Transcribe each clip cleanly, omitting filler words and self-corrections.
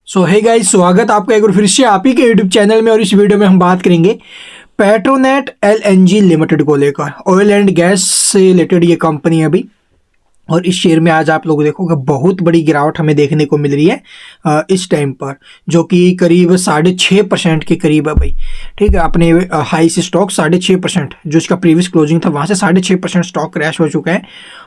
सो hey guys, स्वागत आपका एक बार फिर से आप ही के यूट्यूब चैनल में। और इस वीडियो में हम बात करेंगे पेट्रोनेट एलएनजी लिमिटेड को लेकर। ऑयल एंड गैस से रिलेटेड ये कंपनी है अभी, और इस शेयर में आज आप लोग देखोगे बहुत बड़ी गिरावट हमें देखने को मिल रही है इस टाइम पर, जो कि करीब 6.5% के करीब है भाई। ठीक है, अपने हाई से स्टॉक 6.5%, जो इसका प्रीवियस क्लोजिंग था वहाँ से 6.5% स्टॉक क्रैश हो चुका है।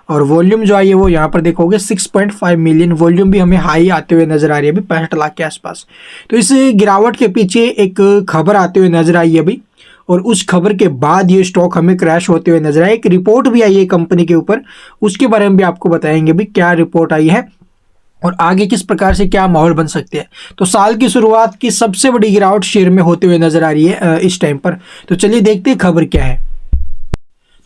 और वॉल्यूम जो आई है वो यहाँ पर देखोगे 6.5 मिलियन वॉल्यूम भी हमें हाई आते हुए नजर आ रही है अभी 65 लाख के आसपास। तो इस गिरावट के पीछे एक खबर आते हुए नजर आई है अभी, और उस खबर के बाद ये स्टॉक हमें क्रैश होते हुए नजर आया। एक रिपोर्ट भी आई है कंपनी के ऊपर, उसके बारे में भी आपको बताएंगे भी क्या रिपोर्ट आई है और आगे किस प्रकार से क्या माहौल बन सकते हैं। तो साल की शुरुआत की सबसे बड़ी गिरावट शेयर में होते हुए नजर आ रही है इस टाइम पर। तो चलिए देखते हैं खबर क्या है।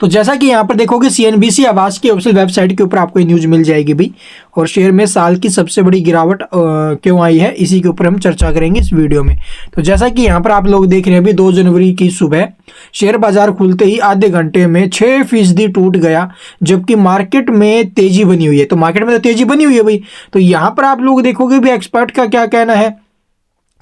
तो जैसा कि यहाँ पर देखोगे सीएनबीसी आवास की ऑफिशियल वेबसाइट के ऊपर आपको ये न्यूज़ मिल जाएगी भी, और शेयर में साल की सबसे बड़ी गिरावट क्यों आई है इसी के ऊपर हम चर्चा करेंगे इस वीडियो में। तो जैसा कि यहाँ पर आप लोग देख रहे हैं अभी 2 जनवरी की सुबह शेयर बाजार खुलते ही आधे घंटे में 6% टूट गया, जबकि मार्केट में तेजी बनी हुई है। तो मार्केट में तो तेजी बनी हुई है भाई। तो यहाँ पर आप लोग देखोगे भी एक्सपर्ट का क्या कहना है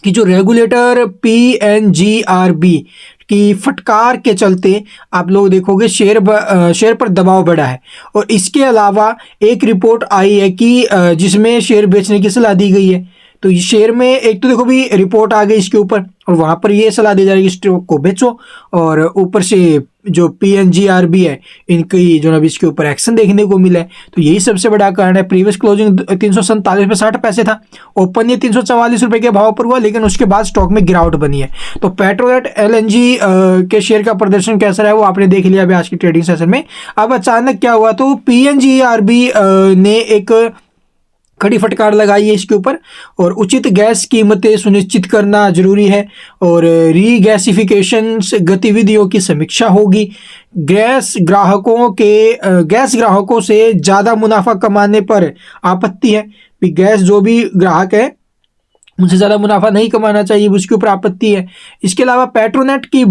कि जो रेगुलेटर पीएनजीआरबी की फटकार के चलते आप लोग देखोगे शेयर पर दबाव बढ़ा है। और इसके अलावा एक रिपोर्ट आई है कि जिसमें शेयर बेचने की सलाह दी गई है। तो शेयर में एक तो देखो भी रिपोर्ट आ गई इसके ऊपर, और वहाँ पर ये सलाह दी जा रही है कि स्टॉक को बेचो, और ऊपर से जो पीएनजीआरबी है इनकी जो अभी इसके ऊपर एक्शन देखने को मिला है। तो यही सबसे बड़ा कारण है। प्रीवियस क्लोजिंग 347.60 था, ओपन ये 344 रुपए के भाव पर हुआ, लेकिन उसके बाद स्टॉक में गिरावट बनी है। तो पेट्रोनेट एलएनजी के शेयर का प्रदर्शन कैसा रहा है वो आपने देख लिया अभी आज की ट्रेडिंग सेशन में। अब अचानक क्या हुआ, तो पीएनजीआरबी ने एक कड़ी फटकार लगाई है इसके ऊपर, और उचित गैस कीमतें सुनिश्चित करना जरूरी है, और रीगैसिफिकेशन गतिविधियों की समीक्षा होगी। गैस ग्राहकों से ज़्यादा मुनाफा कमाने पर आपत्ति है। गैस जो भी ग्राहक है उनसे ज़्यादा मुनाफा नहीं कमाना चाहिए, उसके ऊपर आपत्ति है। इसके अलावा पेट्रोनेट की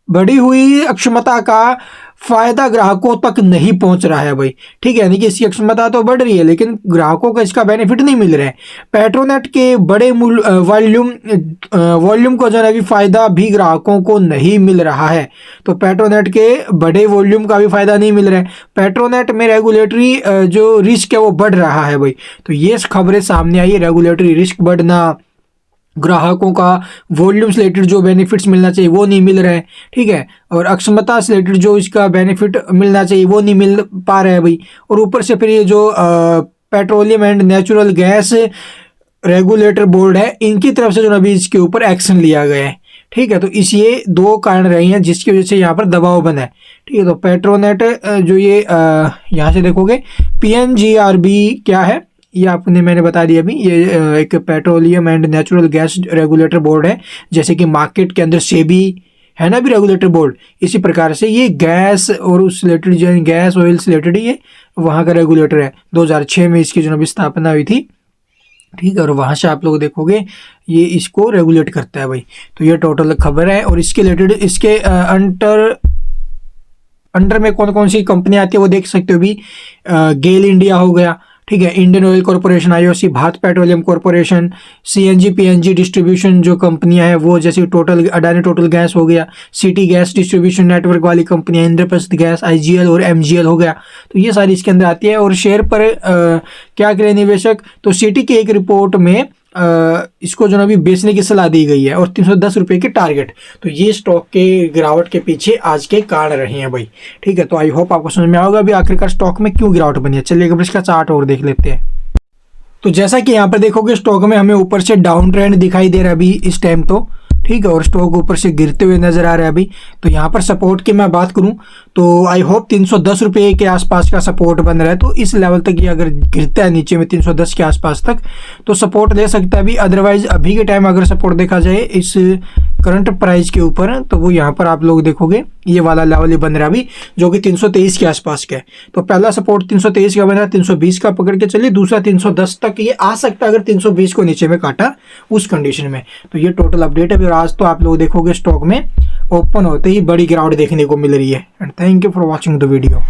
बढ़ी हुई अक्षमता का फायदा ग्राहकों तक नहीं पहुंच रहा है भाई। ठीक है, यानी कि इसकी अक्षमता तो बढ़ रही है लेकिन ग्राहकों को इसका बेनिफिट नहीं मिल रहा है। पेट्रोनेट के बड़े वॉल्यूम को जो है भी फायदा भी ग्राहकों को नहीं मिल रहा है। तो पेट्रोनेट के बड़े वॉल्यूम का भी फायदा नहीं मिल रहा है। पेट्रोनेट में रेगुलेटरी जो रिस्क है वो बढ़ रहा है भाई। तो ये खबरें सामने आई है, रेगुलेटरी रिस्क बढ़ना, ग्राहकों का वॉल्यूम से रिलेटेड जो बेनिफिट्स मिलना चाहिए वो नहीं मिल रहा है। ठीक है, और अक्षमता से रिलेटेड जो इसका बेनिफिट मिलना चाहिए वो नहीं मिल पा रहा है भाई। और ऊपर से फिर ये जो petroleum and natural gas regulator board है इनकी तरफ से जो अभी इसके ऊपर एक्शन लिया गया है। ठीक है, तो इस ये 2 कारण रहे हैं जिसकी वजह से यहाँ पर दबाव बना है। ठीक है, तो पेट्रोनेट जो ये यहाँ से देखोगे पीएनजीआरबी क्या है ये मैंने बता दिया अभी। ये एक petroleum and natural gas regulator board है, जैसे कि मार्केट के अंदर सेबी है ना भी रेगुलेटर बोर्ड, इसी प्रकार से ये गैस और उस रिलेटेड जो गैस ऑयल से रिलेटेड ये वहाँ का रेगुलेटर है। 2006 में इसकी जो स्थापना हुई थी। ठीक है, और वहाँ से आप लोग देखोगे ये इसको रेगुलेट करता है भाई। तो ये टोटल खबर है, और इसके रिलेटेड इसके अंडर में कौन कौन सी कंपनी आती है वो देख सकते हो भी। गेल इंडिया हो गया, ठीक है, Indian oil corporation, IOC, Bharat petroleum corporation, CNG PNG distribution जो कंपनियां हैं वो, जैसे टोटल अडानी टोटल गैस हो गया, सिटी गैस डिस्ट्रीब्यूशन नेटवर्क वाली कंपनियां, इंद्रप्रस्थ गैस, आईजीएल और एमजीएल हो गया। तो ये सारी इसके अंदर आती है। और शेयर पर क्या करें निवेशक, तो सिटी की एक रिपोर्ट में इसको जो अभी बेचने की सलाह दी गई है, और 310 रुपये के टारगेट। तो ये स्टॉक के गिरावट के पीछे आज के कारण रहे हैं भाई। ठीक है, तो आई होप आपको समझ में आओगे अभी आखिरकार स्टॉक में क्यों गिरावट बनी है। चलिए एक बार इसका चार्ट और देख लेते हैं। तो जैसा कि यहाँ पर देखोगे स्टॉक में हमें ऊपर से डाउन ट्रेंड दिखाई दे रहा है अभी इस टाइम तो। ठीक है, और स्टॉक ऊपर से गिरते हुए नजर आ रहा है अभी। तो यहाँ पर सपोर्ट की मैं बात करूँ तो आई होप 310 रुपये के आसपास का सपोर्ट बन रहा है। तो इस लेवल तक ये अगर गिरता है नीचे में 310 के आसपास तक तो सपोर्ट ले सकता है अभी। अदरवाइज अभी के टाइम अगर सपोर्ट देखा जाए इस करंट प्राइस के ऊपर तो वो यहाँ पर आप लोग देखोगे ये वाला लेवल ही बन रहा है अभी, जो कि 323 के आसपास का है। तो पहला सपोर्ट 323 का बन रहा है, 320 का पकड़ के चलिए, दूसरा 310 तक ये आ सकता है अगर 320 को नीचे में काटा उस कंडीशन में। तो ये टोटल अपडेट है। और आज तो आप लोग देखोगे स्टॉक में ओपन होते ही बड़ी गिरावट देखने को मिल रही है। And thank you for watching the video.